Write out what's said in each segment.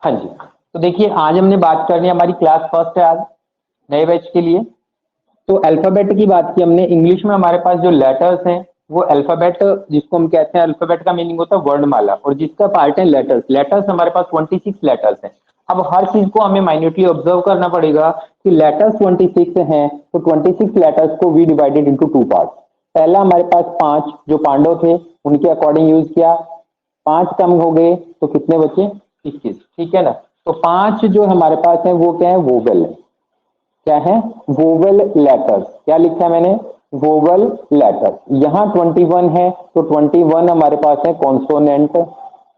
हाँ जी, तो देखिए आज हमने बात करनी है, हमारी क्लास फर्स्ट है आज नए बैच के लिए। तो अल्फाबेट की बात की हमने। इंग्लिश में हमारे पास जो लेटर्स हैं वो अल्फाबेट, जिसको हम कहते हैं अल्फाबेट का मीनिंग होता है वर्णमाला, और जिसका पार्ट है लेटर्स। लेटर्स हमारे पास 26 लेटर्स हैं। अब हर चीज को हमें माइन्यूटली ऑब्जर्व करना पड़ेगा कि लेटर्स 26 हैं, तो 26 लेटर्स को we divided into two parts. पहला हमारे पास 5 जो पांडव थे उनके अकॉर्डिंग यूज किया, 5 कम हो गए तो कितने बचे? 21। ठीक है ना। तो 5 जो हमारे पास है वो क्या है? वोवेल है। क्या है? Vowel letters. क्या लिखा है मैंने? Vowel letters. यहाँ 21 है तो 21 हमारे पास है consonant,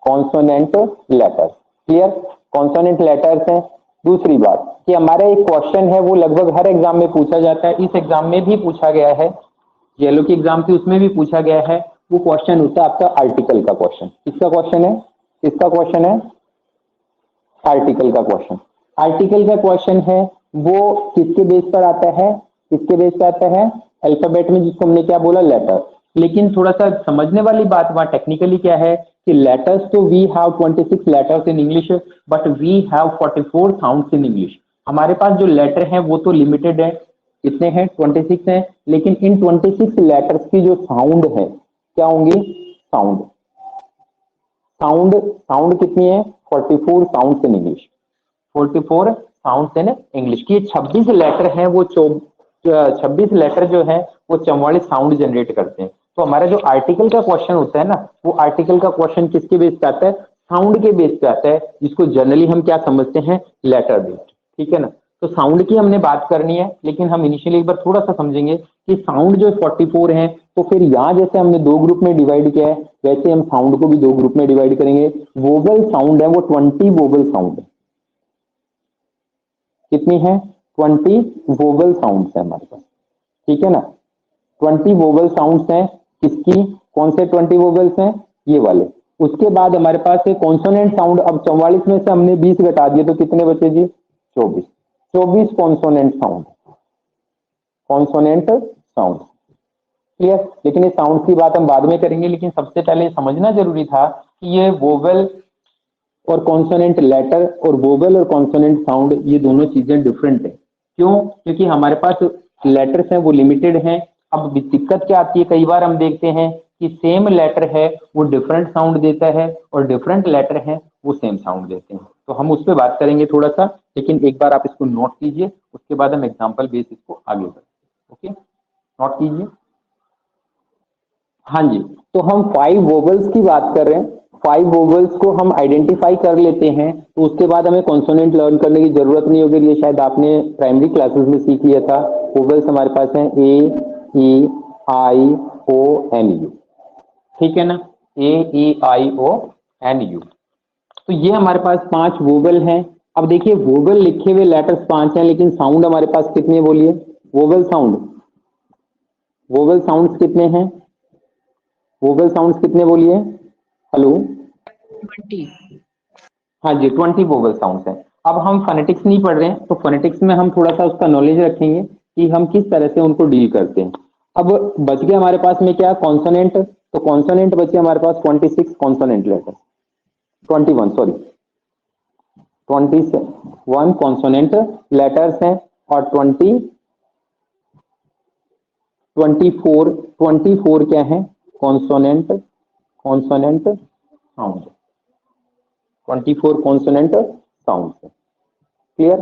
consonant letters. Clear? Consonant letters है। दूसरी बात कि हमारा एक क्वेश्चन है, वो लगभग हर एग्जाम में पूछा जाता है, इस एग्जाम में भी पूछा गया है, येलो की एग्जाम थी उसमें भी पूछा गया है। वो क्वेश्चन होता है आपका आर्टिकल का क्वेश्चन। किसका क्वेश्चन है? किसका क्वेश्चन है? आर्टिकल का क्वेश्चन। आर्टिकल का क्वेश्चन है वो किसके बेस पर आता है? किसके बेस पर आता है? अल्फाबेट में, जिसको हमने क्या बोला? लेटर। लेकिन थोड़ा सा समझने वाली बात वहां टेक्निकली क्या है कि लेटर्स तो we have 26 letters in English, but we have 44 sounds in English. हमारे पास जो लेटर है वो तो लिमिटेड है। कितने हैं? 26 हैं। लेकिन इन 26 लेटर्स की जो साउंड है क्या होंगी? साउंड। साउंड, साउंड कितनी है? 44 sounds in English. 44 sounds in English की 26 लेटर हैं, वो 26 लेटर जो है वो 44 साउंड जनरेट करते हैं। तो हमारा जो आर्टिकल का क्वेश्चन होता है ना, वो आर्टिकल का क्वेश्चन किसके बेस पे आता है? साउंड के बेस पे आता है, जिसको जनरली हम क्या समझते हैं? Letter based. ठीक है ना। तो साउंड की हमने बात करनी है, लेकिन हम इनिशियली एक बार थोड़ा सा समझेंगे कि साउंड जो 44 है, तो फिर यहाँ जैसे हमने दो ग्रुप में डिवाइड किया है, वैसे हम साउंड को भी दो ग्रुप में डिवाइड करेंगे। वोवल साउंड है वो 20 वोवल साउंड है। कितनी है? 20 वोवल साउंड्स है हमारे पास। ठीक है ना। 20 वोवल साउंड्स हैं। किसकी? कौन से 20 वोवल्स हैं? ये वाले। उसके बाद हमारे पास है कॉन्सोनेंट साउंड। अब 44 में से हमने 20 घटा दिए तो कितने बचे जी? 24। 24 consonant sound, consonant sound. Clear? लेकिन ये साउंड की बात हम बाद में करेंगे, लेकिन सबसे पहले समझना जरूरी था कि ये वोवेल और कॉन्सोनेंट लेटर और वोवेल और कॉन्सोनेंट साउंड, ये दोनों चीजें डिफरेंट है। क्यों? क्योंकि हमारे पास लेटर्स हैं वो लिमिटेड हैं। अब दिक्कत क्या आती है, कई बार हम देखते हैं कि सेम लेटर है वो डिफरेंट साउंड देता है, और डिफरेंट लेटर है वो सेम साउंड देते हैं। तो हम उस पर बात करेंगे थोड़ा सा, लेकिन एक बार आप इसको नोट कीजिए, उसके बाद हम एग्जाम्पल बेस इसको आगे बढ़ेंगे। ओके, नोट कीजिए। हाँ जी, तो हम 5 वोवल्स की बात कर रहे हैं। 5 वोवल्स को हम आइडेंटिफाई कर लेते हैं, तो उसके बाद हमें कॉन्सोनेंट लर्न करने की जरूरत नहीं होगी। ये शायद आपने प्राइमरी क्लासेस में सीख लिया था। वोवल्स हमारे पास हैं ए, ई, आई, ओ, एन, यू। ठीक है ना। ए, ई, आई, ओ, एन, यू। तो ये हमारे पास 5 वोवल हैं। अब देखिए वोवल लिखे हुए लेटर्स 5 हैं, लेकिन साउंड हमारे पास कितने बोलिए? वोवल साउंड, वोवल साउंड्स कितने हैं? वोवल साउंड्स कितने बोलिए? हेलो। 20। हाँ जी, 20 वोवल साउंड्स हैं। अब हम फोनेटिक्स नहीं पढ़ रहे हैं, तो फोनेटिक्स में हम थोड़ा सा उसका नॉलेज रखेंगे कि हम किस तरह से उनको डील करते हैं। अब बच गया हमारे पास में क्या? कॉन्सोनेंट। तो कॉन्सोनेंट बचे हमारे पास 26 consonant letter, 21 sorry, 21 consonant letters हैं, और 24 क्या है? Consonant, consonant sound. 24 consonant sound है। क्लियर?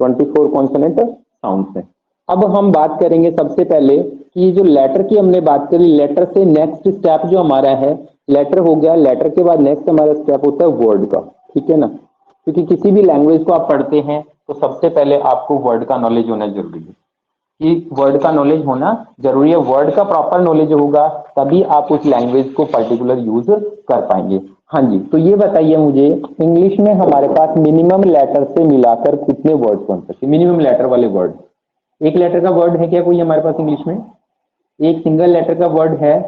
24 कॉन्सोनेंट साउंड है। अब हम बात करेंगे सबसे पहले कि जो लेटर की हमने बात करी, लेटर से नेक्स्ट स्टेप जो हमारा है, लेटर हो गया, लेटर के बाद नेक्स्ट हमारा स्टेप होता है वर्ड का। ठीक है ना। क्योंकि किसी भी लैंग्वेज को आप पढ़ते हैं तो सबसे पहले आपको वर्ड का नॉलेज होना जरूरी है, कि वर्ड का नॉलेज होना जरूरी है। वर्ड का प्रॉपर नॉलेज होगा तभी आप उस लैंग्वेज को पर्टिकुलर यूज कर पाएंगे। हाँ जी, तो ये बताइए मुझे, इंग्लिश में हमारे पास मिनिमम लेटर से मिलाकर कितने वर्ड्स बन सकते हैं? मिनिमम लेटर वाले वर्ड, एक लेटर का वर्ड है क्या कोई हमारे पास इंग्लिश में? एक सिंगल लेटर का वर्ड है?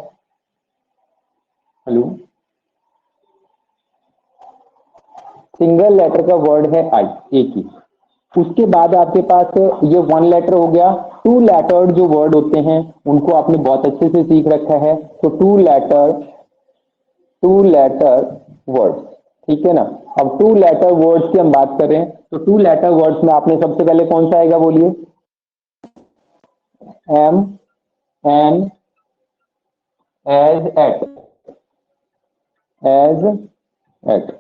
हेलो, सिंगल लेटर का वर्ड है आई, एक ही। उसके बाद आपके पास ये 1 लेटर हो गया। 2 लेटर्ड जो वर्ड होते हैं उनको आपने बहुत अच्छे से सीख रखा है। तो 2 लेटर वर्ड। ठीक है ना। अब टू लेटर वर्ड्स की हम बात करें तो टू लेटर वर्ड्स में आपने सबसे पहले कौन सा आएगा बोलिए? एम, एन, एज, एट, एज, एट।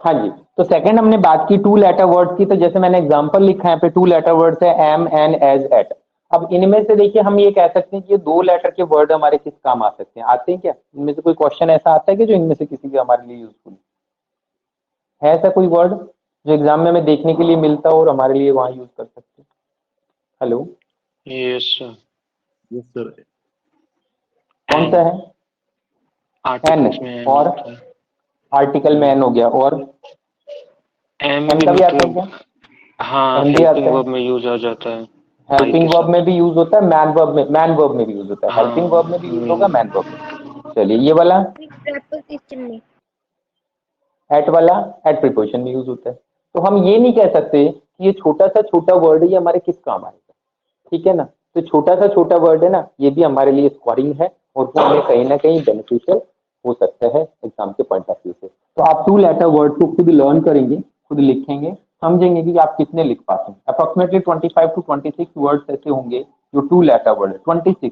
हाँ जी, तो सेकंड हमने बात की टू लेटर वर्ड्स की, तो जैसे मैंने एग्जांपल लिखा है पे टू लेटर वर्ड्स है एम, एन, एज, एट। अब इनमें से देखिए हम ये कह सकते हैं कि ये दो लेटर के वर्ड हमारे किस काम आ सकते हैं? आते हैं क्या? इनमें से कोई क्वेश्चन ऐसा आता है कि जो इनमें से किसी भी हमारे लिए यूजफुल है? ऐसा कोई वर्ड जो एग्जाम में हमें देखने के लिए मिलता हो और हमारे लिए वहां यूज कर सकते हैं? Hello, yes sir. Yes sir. कौन सा है? आर्टिकल्स एन, में एन और होता है। आर्टिकल में एन हो गया, और एम एम भी का भी आता है मतलब, क्या? हाँ, एम भी आता हेल्पिंग है। वर्ब में यूज आ जाता है आई के हेल्पिंग वर्ब साथ। में भी यूज होता है, मैन वर्ब में भी यूज होता है। हेल्पिंग वर्ब में भी यूज होगा, मैन वर्ब में। चलिए ये वाला preposition में एट वाला एट प्रीपोजिशन में यूज होता है। तो हम ये नहीं कह सकते कि ये छोटा सा छोटा वर्ड ये हमारे किस काम आएगा, ठीक है ना। तो छोटा सा छोटा वर्ड है ना, ये भी हमारे लिए स्कोरिंग है और वो हमें कहीं ना कहीं बेनिफिशियल हो सकता है एग्जाम के पॉइंट ऑफ व्यू से। तो आप टू लेटर वर्ड को खुद लर्न करेंगे, खुद लिखेंगे, समझेंगे कि आप कितने लिख पाते हैं। अप्रोक्सीमेटली 25 to 26 वर्ड्स ऐसे होंगे जो टू लेटर वर्ड है, 26,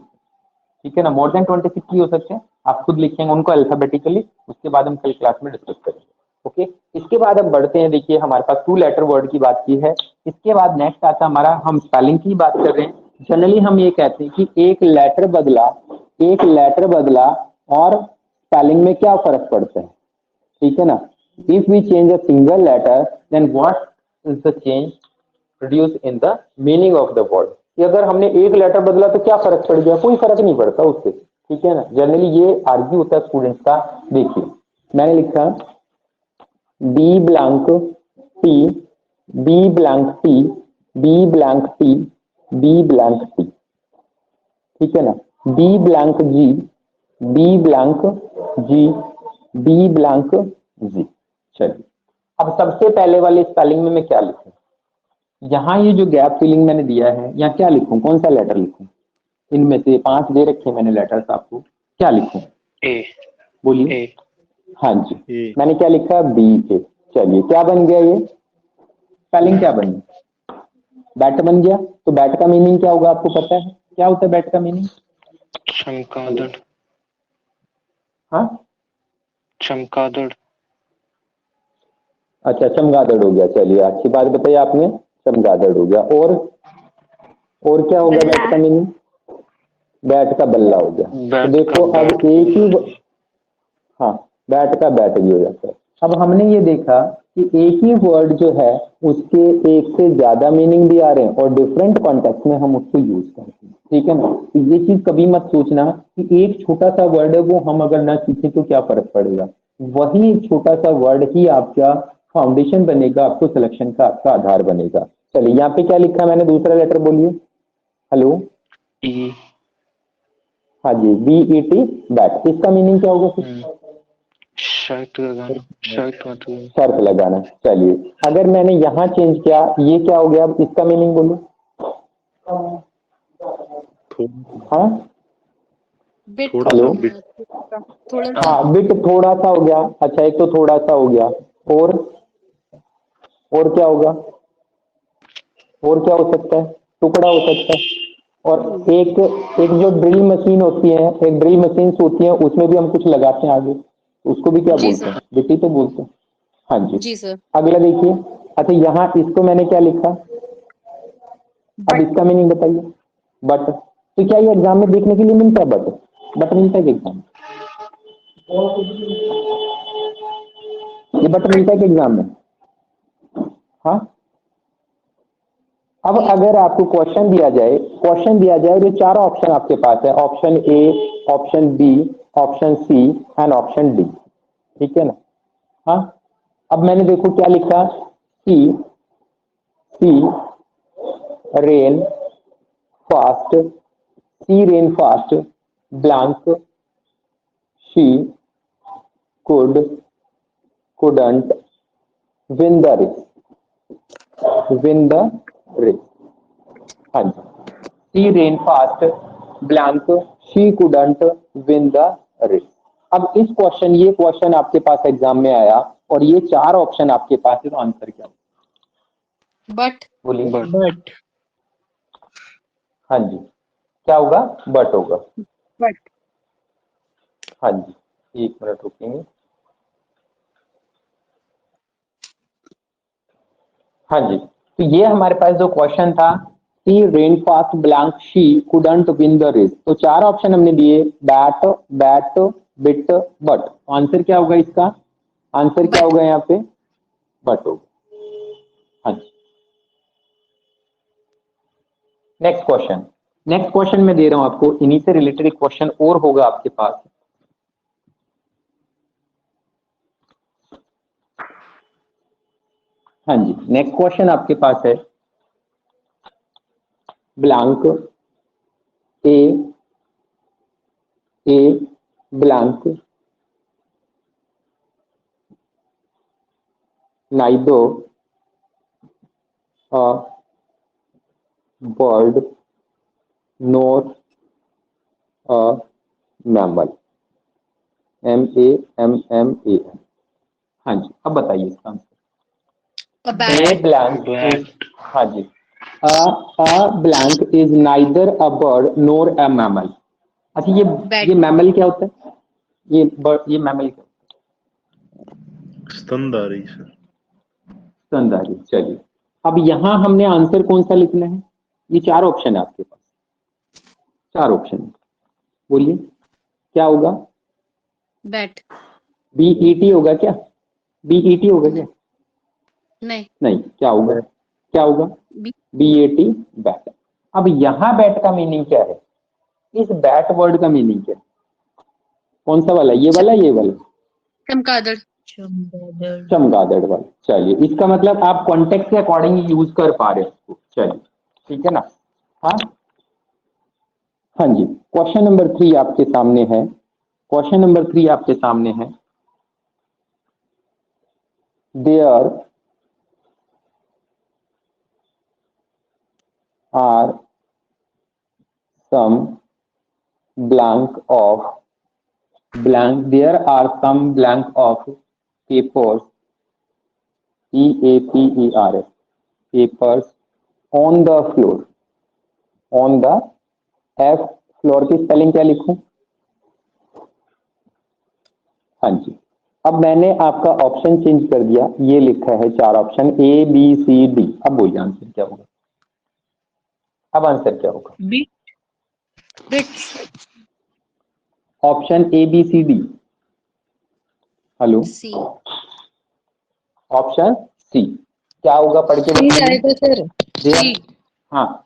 ठीक है ना। मोर देन 26 की हो सकते हैं, आप खुद लिखेंगे उनको अल्फाबेटिकली, उसके बाद हम कल क्लास में डिस्कस करेंगे। ओके, इसके बाद हम बढ़ते हैं। देखिए हमारे पास टू लेटर वर्ड की बात की है, इसके बाद नेक्स्ट आता है हमारा, हम स्पेलिंग की बात कर रहे हैं। जनरली हम ये कहते हैं कि एक लेटर बदला, एक लेटर बदला और स्पेलिंग में क्या फर्क पड़ता है, ठीक है ना। If we change a single letter then what is the change produce in the meaning of the word. कि अगर हमने एक लेटर बदला तो क्या फर्क पड़ गया? कोई फर्क नहीं पड़ता उससे, ठीक है ना। जनरली ये आर्ग्यू होता है स्टूडेंट्स का। देखिए मैंने लिखा B blank T, B blank T, B blank T, B blank T, ठीक है ना। B blank G, B blank G, B blank G. चलिए अब सबसे पहले वाली स्पेलिंग में मैं क्या लिखूं? यहाँ ये जो गैप फिलिंग मैंने दिया है, यहाँ क्या लिखूं? कौन सा लेटर लिखूं? इनमें से 5 दे रखे मैंने लेटर्स आपको, क्या लिखूं? ए। बोलिए। ए। हाँ जी, ए। मैंने क्या लिखा? बी ए। चलिए क्या बन गया? ये स्पेलिंग क्या बनी? बैट बन गया। तो बैट का मीनिंग क्या होगा आपको पता है? क्या होता है बैट का मीनिंग? चमगादड़। हाँ, चमगादड़। अच्छा चमगादड़ हो गया। चलिए अच्छी बात बताई आपने, चमगादड़ हो गया। और क्या हो गया बल्ला बैट का मीनिंग? बैट का बल्ला हो गया। तो बैट का देखो अब बैट एक ही, हाँ, बैट का बैट भी हो जाता है। अब हमने ये देखा कि एक ही वर्ड जो है उसके एक से ज्यादा मीनिंग भी आ रहे हैं और डिफरेंट कॉन्टेक्स्ट में हम उसको यूज करते हैं, ठीक है ना। तो ये चीज कभी मत सोचना कि एक छोटा सा वर्ड है वो हम अगर ना सीखें तो क्या फर्क पड़ेगा। वही छोटा सा वर्ड ही आपका फाउंडेशन बनेगा, आपको सिलेक्शन का आपका आधार बनेगा। चलिए यहाँ पे क्या लिखा है मैंने? दूसरा लेटर बोलिए। हेलो, ई। हाँ जी, बी ई टी, बैट। इसका मीनिंग क्या होगा फिर? शर्ट लगाना, शर्ट मतलब। शर्त लगाना। चलिए अगर मैंने यहाँ चेंज किया, ये क्या हो गया? अब इसका मीनिंग बोलो। हाँ, बिट थोड़ा हेलो, सा बिट। थोड़ा सा हाँ बिट थोड़ा सा हो गया। अच्छा एक तो थोड़ा सा हो गया, और क्या होगा? और क्या हो सकता है? टुकड़ा हो सकता है। और एक एक जो ड्रिल मशीन होती है, एक ड्रिल मशीन होती है, उसमें भी हम कुछ लगाते हैं आगे, उसको भी क्या जी बोलते सर, हैं? बिट ही तो बोलते हैं। हाँ जी। जी सर। अगला देखिए। अच्छा यहाँ इसको मैंने क्या लिखा? अब बट इसका मीनिंग बताइए। बट। तो क्या ये एग्जाम में देखने के लिए मिलता है? बट मिलता है कि एग्जाम में? ये बट मिलता है कि एग्जाम में? हाँ। अब अगर आपको क्वेश्चन दिया जाए जो चार ऑप्शन आपके पास है, option A, option B, option C and option D, ठीक है ना। हाँ, अब मैंने देखो क्या लिखा? C, she ran fast, she ran fast, blank, she could, couldn't, win the race, win the race. हाँ जी, she ran fast, blank she couldn't win the race. अब इस क्वेश्चन, ये क्वेश्चन आपके पास एग्जाम में आया और ये 4 ऑप्शन आपके पास है, तो आंसर क्या होगा? बट बोलिए। बट हाँ जी, क्या होगा? बट होगा। बट हाँ जी, 1 मिनट रुकेंगे। हाँ जी, तो ये हमारे पास जो क्वेश्चन था, she ran fast blank she couldn't win the race, तो 4 ऑप्शन हमने दिए, bat, bat, bit, but. Answer क्या होगा इसका? आंसर क्या होगा यहाँ पे? बट होगा। हाँ जी। नेक्स्ट क्वेश्चन, नेक्स्ट क्वेश्चन मैं दे रहा हूं आपको, इन्हीं से रिलेटेड एक क्वेश्चन और होगा आपके पास। हाँ जी, नेक्स्ट क्वेश्चन आपके पास है, blank a blank neither a bird nor a mammal, MAMMAL। हाँ जी, अब बताइए इसका answer. A bat a blank Bat. Is, हाँ जी, a blank is neither a bird nor a mammal. अच्छा, ये बैट मैमल क्या होता है? ये मैमल क्या स्तनधारी सर। होता है? स्तनधारी। चलिए, अब यहाँ हमने आंसर कौन सा लिखना है? ये 4 ऑप्शन है आपके पास, 4 ऑप्शन। बोलिए क्या होगा? बैट BET होगा क्या? BET होगा क्या? नहीं नहीं, क्या होगा? क्या होगा? B BAT, bat. अब यहाँ बैट का मीनिंग क्या है? इस बैट वर्ड का मीनिंग क्या है? कौन सा वाला? ये वाला, ये वाला? चमगादड़ चमगादड़ वाला। चलिए, इसका मतलब आप कॉन्टेक्स्ट के अकॉर्डिंग यूज कर पा रहे हो उसको। चलिए, ठीक है ना? हाँ हाँ जी, क्वेश्चन नंबर 3 आपके सामने है। क्वेश्चन नंबर 3 आपके सामने है, there are some blank of there are some blank of papers, PAPERS, papers on the floor, on the F floor की स्पेलिंग क्या लिखूं? हाँ जी, अब मैंने आपका ऑप्शन चेंज कर दिया, ये लिखा है 4 ऑप्शन ABCD। अब बोलिए आंसर क्या होगा? अब आंसर क्या होगा? B bits option ABCD। Hello, C option C क्या होगा? पढ़ के सी बताइए। आएगा सर सी हाँ,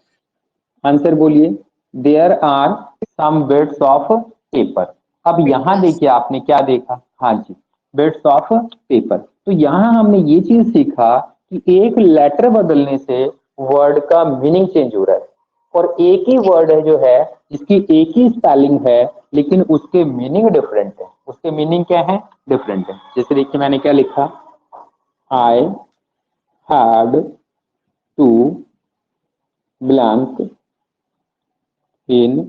आंसर बोलिए। There are some bits of paper. अब यहाँ पेपर्स देखिए, आपने क्या देखा? हाँ जी, बिट्स ऑफ पेपर। तो यहाँ हमने ये चीज सीखा कि एक लेटर बदलने से वर्ड का मीनिंग चेंज हो रहा है, और एक ही वर्ड है जो है, जिसकी एक ही स्पेलिंग है, लेकिन उसके मीनिंग डिफरेंट है। उसके मीनिंग क्या है? डिफरेंट है। जैसे देखिए, मैंने क्या लिखा? I had to blank in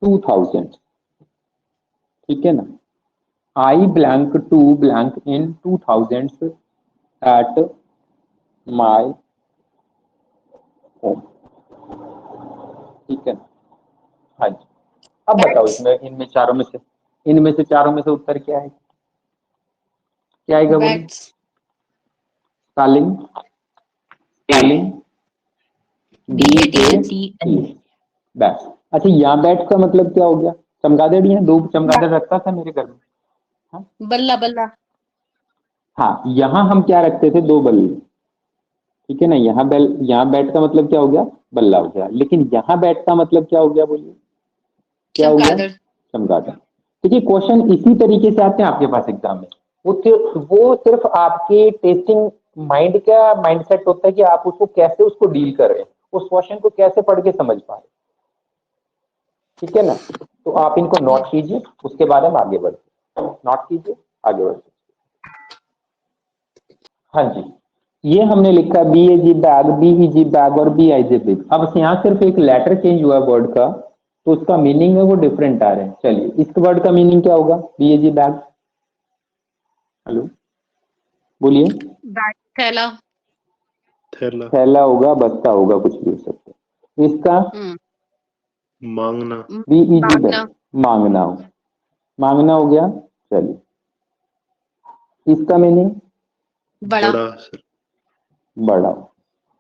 2000, ठीक है ना? I blank to blank in 2000 at my home, ठीक है ना? हाँ जी, अब बताओ बैट्स इसमें, इनमें से चारों में से उत्तर क्या है? क्या आएगा? बोलिए। Bats spelling, spelling BAT, bat. अच्छा, यहाँ बैट का मतलब क्या हो गया? चमगादड़। यहाँ 2 चमगादड़ रखता था मेरे घर में। हाँ बल्ला बल्ला हाँ, यहाँ हम क्या रखते थे? 2 बल्ले, ठीक है ना? यहाँ बैट का मतलब क्या हो गया? बल्ला हो गया। लेकिन यहाँ बैट का मतलब क्या हो गया? बोलिए, क्या हो गया? चमगादड़ चमगादड़। देखिए, क्वेश्चन इसी तरीके से आते हैं आपके पास एग्जाम में। वो सिर्फ आपके टेस्टिंग माइंड का माइंडसेट होता है कि आप उसको कैसे उसको डील कर रहे हैं, उस क्वेश्चन को कैसे पढ़ के समझ पा रहे हैं, ठीक है ना? तो आप इनको नोट कीजिए, उसके बाद हम आगे बढ़ते हैं। नोट कीजिए, आगे बढ़ते हैं। हाँ जी, ये हमने लिखा BAG बैग, BEG बैग और BIG बिग। अब यहाँ सिर्फ एक लेटर चेंज हुआ वर्ड का, तो उसका मीनिंग है वो डिफरेंट आ रहे हैं। चलिए इस वर्ड का मीनिंग क्या होगा? BAG bag. हेलो बोलिए। बैग थैला। थैला। थैला होगा, बस्ता होगा, कुछ भी हो सकता है। इसका मांगना। BEG मांगना। बैग, मांगना हो, मांगना हो गया। चलिए इसका मीनिंग बड़ा। बड़ा सर। बड़ा हो,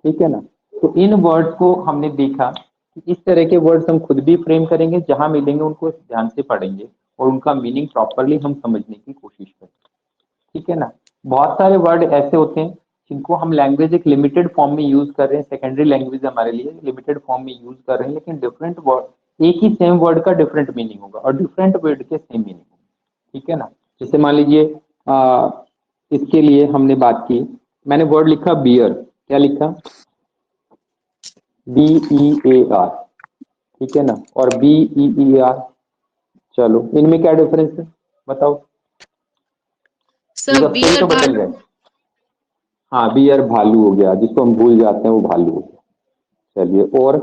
ठीक है ना। तो इन वर्ड्स को हमने देखा कि इस तरह के वर्ड्स हम खुद भी फ्रेम करेंगे, जहां मिलेंगे उनको ध्यान से पढ़ेंगे और उनका मीनिंग प्रॉपरली हम समझने की कोशिश करेंगे, ठीक है ना। बहुत सारे वर्ड ऐसे होते हैं जिनको हम लैंग्वेज एक लिमिटेड फॉर्म में यूज कर रहे हैं, सेकेंडरी लैंग्वेज हमारे लिए लिमिटेड फॉर्म में यूज कर रहे हैं, लेकिन डिफरेंट वर्ड, एक ही सेम वर्ड का डिफरेंट मीनिंग होगा और डिफरेंट वर्ड के सेम मीनिंग होगा, ठीक है ना। जैसे मान लीजिए इसके लिए हमने बात की, मैंने वर्ड लिखा बियर, क्या लिखा? BEAR, ठीक है ना, और BEER। चलो इनमें क्या डिफरेंस है बताओ? सर ये अक्षर ही बियर तो बदल भालू। रहे हैं। हाँ बियर भालू हो गया, जिसको हम भूल जाते हैं वो भालू हो गया। चलिए और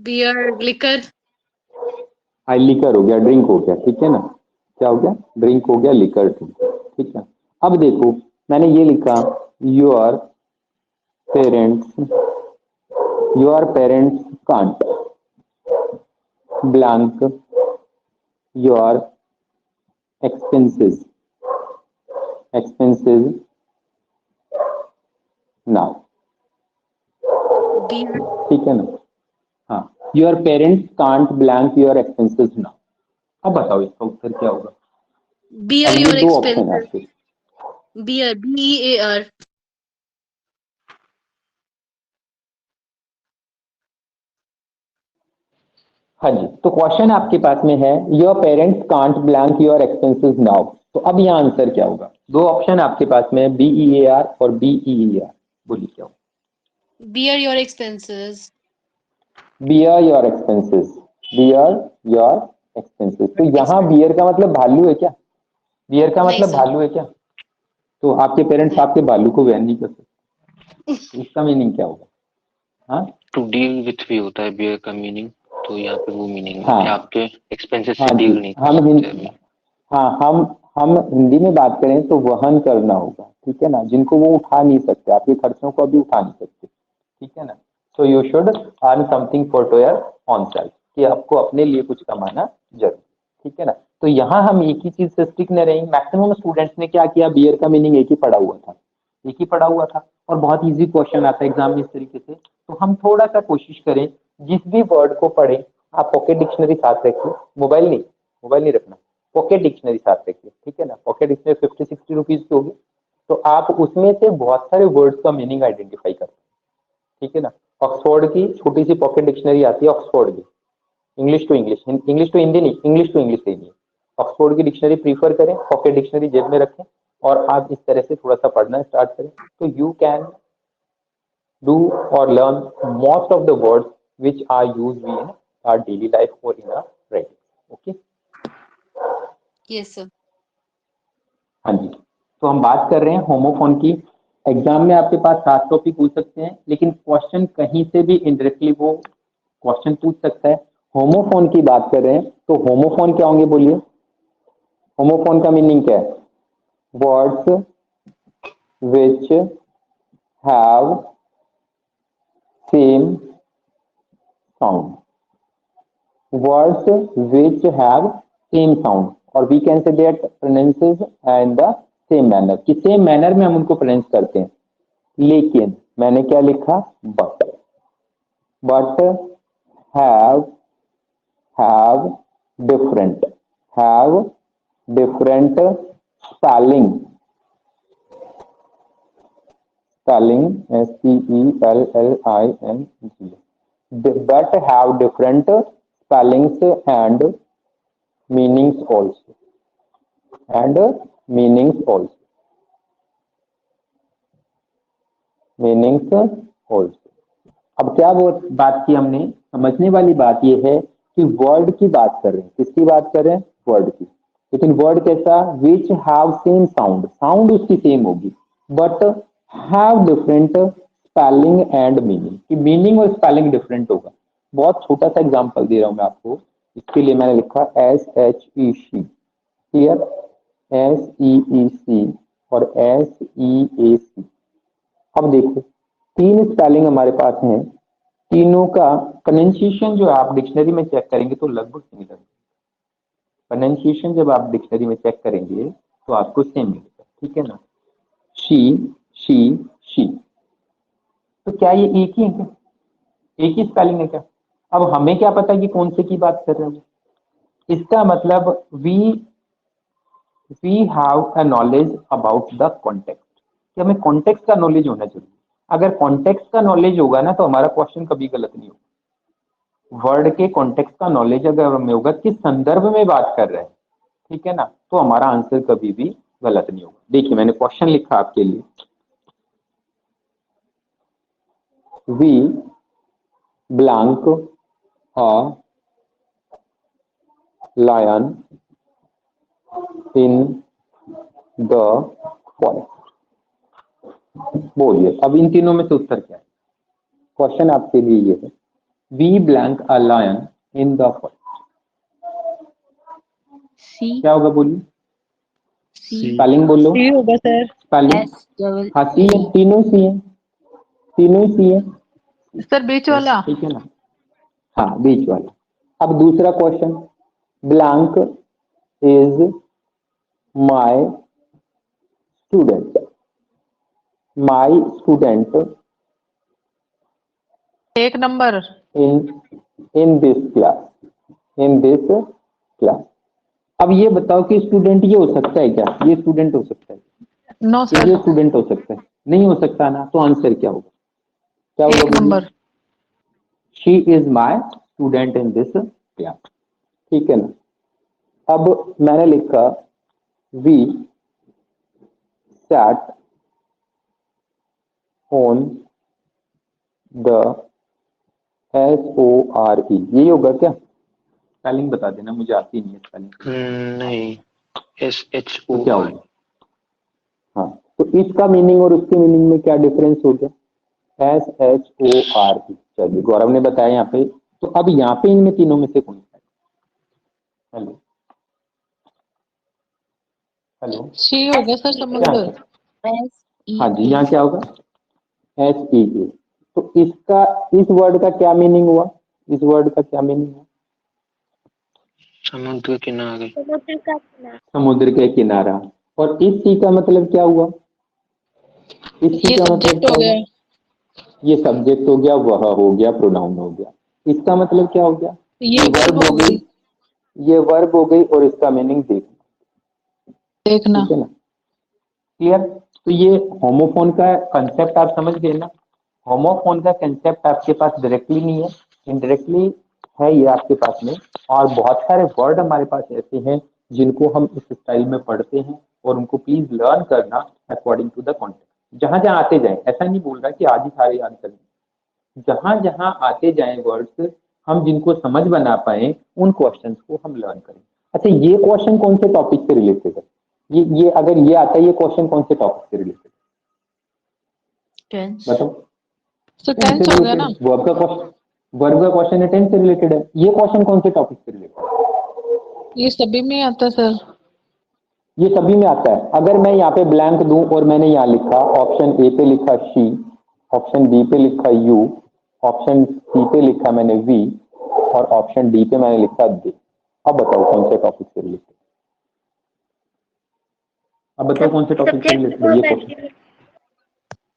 बियर लिकर। लिकर हो गया, ड्रिंक हो गया, ठीक है ना। क्या हो गया? ड्रिंक हो गया, लिकर, ठीक है। अब देखो मैंने ये लिखा, your parents, your parents can't blank your expenses, expenses now, bear. ठीक है ना। हाँ, your parents can't blank your expenses now. अब बताओ इसका उत्तर क्या होगा? बियर अब ये योर दो ऑप्शन है एक्सपेंसेस। आपके। Bear BEAR। हाँ जी, तो क्वेश्चन आपके पास में है your parents can't blank your expenses now. तो अब यहाँ आंसर क्या होगा? दो ऑप्शन आपके पास में है, BEAR और BEER। बोलिए क्या होगा? Bear your expenses. Bear your expenses, bear your expenses. तो यहाँ बियर का मतलब भालू है क्या? बियर का नहीं मतलब सर। भालू है क्या? तो आपके पेरेंट्स नहीं। आपके भालू को वहन नहीं कर सकते, इसका मीनिंग क्या होगा? हाँ टू डील विथ भी होता है बियर का मीनिंग, तो यहाँ पे वो मीनिंग है हाँ कि आपके एक्सपेंसेस हाँ से जी। डील नहीं कर हम सकते अभी। हाँ हम हिंदी में बात करें तो वहन करना होगा, ठीक है ना, जिनको वो उठा नहीं सकते, आपके खर्चों को अभी उठा नहीं सकते, ठीक है ना। So you should earn something for to your own self, कि आपको अपने लिए कुछ कमाना जरूर, ठीक है ना। तो यहाँ हम एक ही चीज से स्टिक न रहें। मैक्सिमम स्टूडेंट्स ने क्या किया, बियर का मीनिंग एक ही पढ़ा हुआ था, एक ही पढ़ा हुआ था और बहुत इजी क्वेश्चन आता है एग्जाम में इस तरीके से। तो हम थोड़ा सा कोशिश करें, जिस भी वर्ड को पढ़े आप पॉकेट डिक्शनरी साथ रखिए, मोबाइल नहीं रखना, पॉकेट डिक्शनरी साथ रखिए, ठीक है ना। पॉकेट डिक्शनरी 50-60 रुपीज की होगी, तो आप उसमें से बहुत सारे वर्ड्स का मीनिंग आइडेंटिफाई कर, ठीक है ना। ऑक्सफोर्ड की छोटी सी पॉकेट डिक्शनरी आती है, ऑक्सफोर्ड की, English to English, English to Hindi नहीं, इंग्लिश टू इंग्लिश लेनी है। ऑक्सफोर्ड की डिक्शनरी प्रीफर करें, पॉकेट डिक्शनरी जेब में रखें और आप इस तरह से थोड़ा सा पढ़ना स्टार्ट करें, तो यू कैन डू और learn most of the words which are use in our daily life और in our writing. Okay, yes sir. हाँ जी। तो हम बात कर रहे हैं होमोफोन की। एग्जाम में आपके पास 7 टॉपिक पूछ सकते हैं, लेकिन क्वेश्चन कहीं से भी इनडायरेक्टली वो क्वेश्चन पूछ सकता है। होमोफोन की बात कर रहे हैं तो होमोफोन क्या होंगे बोलिए? होमोफोन का मीनिंग क्या है? Words which have same sound, words which have same sound, or we can say that pronounces in the same manner, कि same manner में हम उनको pronounce करते हैं। लेकिन मैंने क्या लिखा? but have different, have different spelling, SPELLING, but have different spellings and meanings also, and meanings also, meanings also। अब क्या वो बात की हमने, समझने वाली बात ये है कि वर्ड की बात कर रहे हैं, किसकी बात कर रहे हैं? वर्ड की। लेकिन वर्ड कैसा? Which have same sound, sound उसकी सेम होगी, but have different spelling and meaning, कि मीनिंग और स्पेलिंग डिफरेंट होगा। बहुत छोटा सा एग्जांपल दे रहा हूं मैं आपको, इसके लिए मैंने लिखा SHE शी, क्लियर, SEEC और SEAC। अब देखो तीन स्पेलिंग हमारे पास हैं, तीनों का प्रोनाउंसिएशन जो आप डिक्शनरी में चेक करेंगे तो लगभग सिमिलर, प्रोनाउंसिएशन जब आप डिक्शनरी में चेक करेंगे तो आपको सेम मिलेगा, ठीक है ना। शी, तो क्या ये एक ही है क्या, एक ही स्पेलिंग है क्या? अब हमें क्या पता कि कौन से की बात कर रहे हैं, इसका मतलब we have a knowledge about the context, कि हमें कॉन्टेक्स्ट का नॉलेज होना चाहिए। अगर कॉन्टेक्स्ट का नॉलेज होगा ना तो हमारा क्वेश्चन कभी गलत नहीं होगा। वर्ड के कॉन्टेक्स्ट का नॉलेज अगर हमें होगा किस संदर्भ में बात कर रहे हैं, ठीक है ना, तो हमारा आंसर कभी भी गलत नहीं होगा। देखिए मैंने क्वेश्चन लिखा आपके लिए, we blank a lion in the forest. बोलिए अब इन तीनों में से उत्तर क्या है? क्वेश्चन आपके लिए ये है, we blank a lion in the forest, C क्या होगा बोलिए, सी स्पेलिंग बोलो, सी होगा सर। स्पेलिंग, हाँ सी है, तीनों सी है, तीनों सी है, सर बीच वाला। ठीक है ना, हाँ बीच वाला। अब दूसरा question, blank is my student, my student एक number. In this class, in this class. अब ये बताओ कि स्टूडेंट ये हो सकता है क्या, ये स्टूडेंट हो सकता है, नो ये सर। स्टूडेंट हो सकता है, नहीं हो सकता ना, तो आंसर क्या होगा, क्या होगा एक बोलिए, number. She is my student in this class, ठीक है ना। अब मैंने लिखा we sat on the SORE, यही होगा क्या? स्पेलिंग बता देना, मुझे आती नहीं है स्पेलिंग। नहीं, तो क्या SHOR। होगा? हाँ, तो इसका मीनिंग और उसके मीनिंग में क्या डिफरेंस हो गया? SHORE। चलिए गौरव ने बताया यहाँ पे, तो अब यहाँ पे इनमें तीनों में से कौन सा है? हेलो हेलो, सी होगा सर, क्या? समुंदर। हाँ जी, यहाँ क्या होगा? SEA। तो इसका, इस वर्ड का क्या मीनिंग हुआ, इस वर्ड का क्या मीनिंग हुआ? समुद्र किनारे। समुद्र के किनारा। और इस सी का मतलब क्या हुआ, इस सी ये का मतलब सब्जेक्ट क्या हो हुआ? गया। ये सब्जेक्ट हो गया, वह हो गया, प्रोनाउन हो गया। इसका मतलब क्या हो गया? ये ये वर्ब वर्ब हो हो गई। गई, ये वर्ब हो गई और इसका मीनिंग देखना, देखना। ठीक है ना, क्लियर। तो ये होमोफोन का कंसेप्ट आप समझ गए ना। होमोफोन का कंसेप्ट आपके पास डायरेक्टली नहीं है, इनडायरेक्टली है ये आपके पास में। और बहुत सारे वर्ड हमारे पास ऐसे हैं जिनको हम इस स्टाइल में पढ़ते हैं, और उनको प्लीज लर्न करना अकॉर्डिंग टू द कॉन्टेक्स्ट। जहां जहां आते जाए, ऐसा नहीं बोल रहा कि आज ही सारे याद करें, जहां जहां आते जाएं वर्ड्स, हम जिनको समझ बना पाए उन क्वेश्चंस को हम लर्न करें। अच्छा, ये क्वेश्चन कौन से टॉपिक से रिलेटेड है? ये अगर ये आता है, ये क्वेश्चन कौन से टॉपिक से रिलेटेड टेंस। बताओ? तो टेंस से टेंस हो गया रिलेटेड ना। है, वर्ब का क्वेश्चन है, टेंस से रिलेटेड है। ये क्वेश्चन कौन से टॉपिक से रिलेटेड है? ये सभी में आता सर। ये सभी में आता है। अगर मैं यहाँ पे ब्लैंक दूं और मैंने यहाँ लिखा, ऑप्शन ए पे लिखा शी, ऑप्शन बी पे लिखा यू, ऑप्शन सी पे लिखा मैंने वी, और ऑप्शन डी पे मैंने लिखा दे, अब बताओ कौन से टॉपिक से रिलेटेड? अब बताओ कौन से टॉपिक से रिलेटेड है ये क्वेश्चन?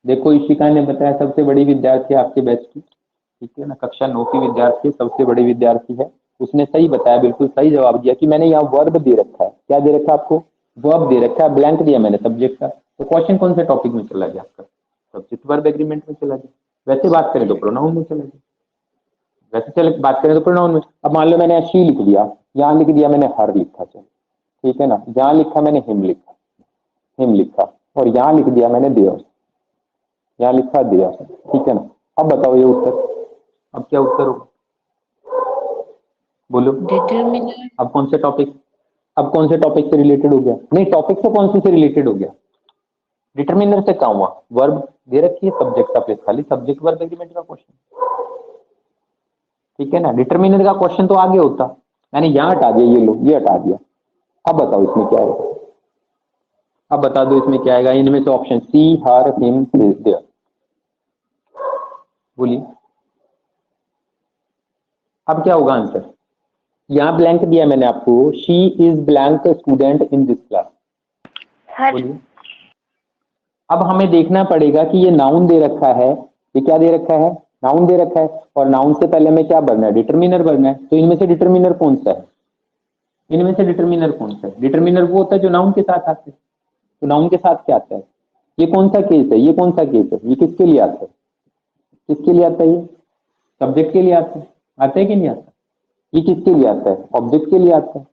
देखो इशिका ने बताया सबसे बड़ी विद्यार्थी आपके बैच की, ठीक है ना, कक्षा 9 की विद्यार्थी, सबसे बड़ी विद्यार्थी है। उसने सही बताया, बिल्कुल सही जवाब दिया कि मैंने यहाँ वर्ब दे रखा है। क्या दे रखा है आपको? वर्ब दे रखा है, ब्लैंक दिया मैंने सब्जेक्ट का। तो क्वेश्चन कौन से टॉपिक में चला गया आपका? सब्जेक्ट वर्ब एग्रीमेंट में चला गया। वैसे बात करें तो प्रोनाउन में चला गया, वैसे चले बात करें तो प्रोनाउन में। अब मान लो मैंने शी लिख दिया, यहाँ लिख दिया मैंने हर लिखा, चलो ठीक है ना, यहाँ लिखा मैंने हिम लिखा, हिम लिखा, और यहाँ लिख दिया मैंने देयर, यहाँ लिखा दिया, ठीक है ना। अब बताओ ये उत्तर, अब क्या उत्तर होगा बोलो? डिटरमिनर। अब कौन से टॉपिक, अब कौन से टॉपिक से रिलेटेड हो गया? नहीं, टॉपिक से कौन से रिलेटेड हो गया? डिटरमिनर से कहाँ हुआ? वर्ब दे रखी है, सब्जेक्ट का प्लेस खाली, सब्जेक्ट वर्ब एग्रीमेंट का क्वेश्चन। ठीक है ना। डिटर्मिनर का क्वेश्चन तो आगे होता, मैंने यहाँ हटा दिया, ये लो ये हटा दिया। अब बताओ इसमें क्या है, अब बता दो इसमें क्या आएगा। इनमें से option C, her, him, there, बोलिए अब क्या होगा आंसर। यहाँ ब्लैंक दिया मैंने आपको, she is blank student in this class, बोलिए। अब हमें देखना पड़ेगा कि ये नाउन दे रखा है, ये क्या दे रखा है, नाउन दे रखा है, और नाउन से पहले हमें क्या भरना है, डिटर्मिनर भरना है। तो इनमें से डिटर्मिनर कौन सा है, इनमें से डिटर्मिनर कौन सा है। डिटर्मिनर वो होता है जो नाउन के साथ आते हैं, तो नाउन के साथ क्या आता है, ये कौन सा केस है, ये कौन सा केस है, ये किसके लिए आता है, किसके लिए आता है, ये सब्जेक्ट के लिए आता है, आता है कि नहीं आता। ये किसके लिए आता है, ऑब्जेक्ट के लिए आता है।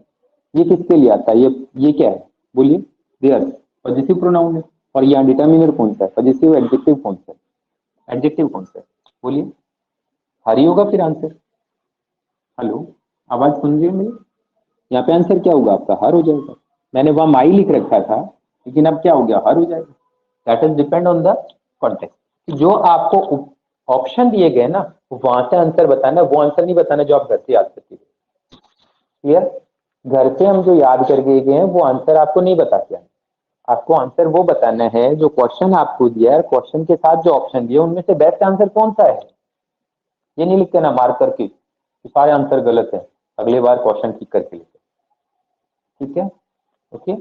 ये किसके लिए आता है, ये क्या है, बोलिए, देयर, पॉजिटिव प्रोनाउन है। और यहाँ डिटर्मिनर कौन सा है, पॉजिटिव एडजेक्टिव कौन सा है, एडजेक्टिव कौन सा है, बोलिए। हरी होगा फिर आंसर। हेलो, आवाज सुन रही है मेरी, यहाँ पे आंसर क्या होगा आपका, हर हो जाएगा। मैंने वहां माई लिख रखा था, लेकिन अब क्या हो गया, हर हो जाएगा। That is depend on the context. जो आपको ऑप्शन दिए गए ना, वहां से आंसर बताना, वो आंसर नहीं बताना जो आप घर से याद करके गए। क्लियर, घर से हम जो याद करके गए हैं वो आंसर आपको नहीं बताते हैं। आपको आंसर वो बताना है जो क्वेश्चन आपको दिया है, क्वेश्चन के साथ जो ऑप्शन दिए उनमें से बेस्ट आंसर कौन सा है। ये नहीं लिखते ना मार्क करके कि सारे आंसर गलत है, अगले बार क्वेश्चन ठीक करके लिखते। ठीक है, ओके।